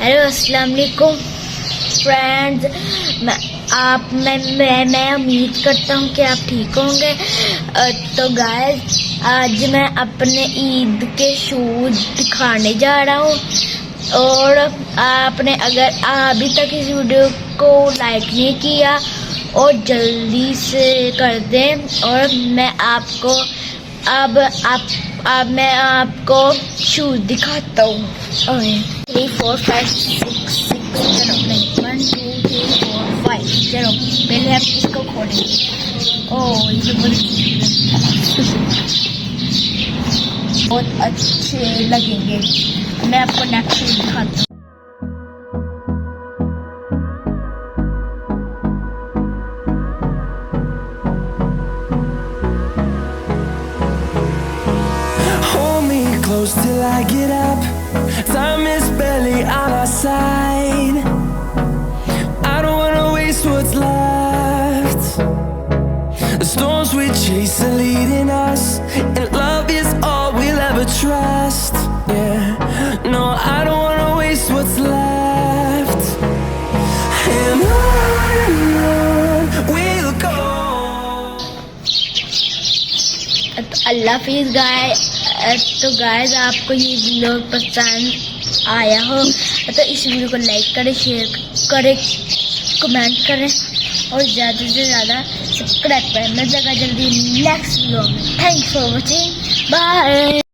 Hello अस्सलाम वालेकुम friends, मैं उम्मीद करता हूँ कि आप ठीक होंगे। तो गाइस, आज मैं अपने ईद के शूज दिखाने जा रहा हूँ और आपने अगर अभी तक इस वीडियो को लाइक नहीं किया और जल्दी से कर दें। और मैं आपको अब मैं आपको शूज दिखाता हूँ। 3 4 5 6 चलो नहीं 1 2 3 4 5 चलो पहले आप इसको खोलेंगे। ओह ये बहुत अच्छे लगेंगे। मैं आपको नेक्स्ट शूज दिखाता हूँ। Close till I get up. Time is barely on our side. I don't wanna waste what's left. The storms we chase are leading us, and love is all we'll ever trust. Yeah, no, I don't wanna waste what's left. And on we'll go. अल्लाह हाफिज़ guys. तो guys, आपको ये video पसंद आया हो तो इस video को लाइक करें, शेयर करें, कमेंट करें और ज़्यादा से ज़्यादा सब्सक्राइब करें। मैं जल्दी नेक्स्ट वीडियो में। Thanks for watching, bye.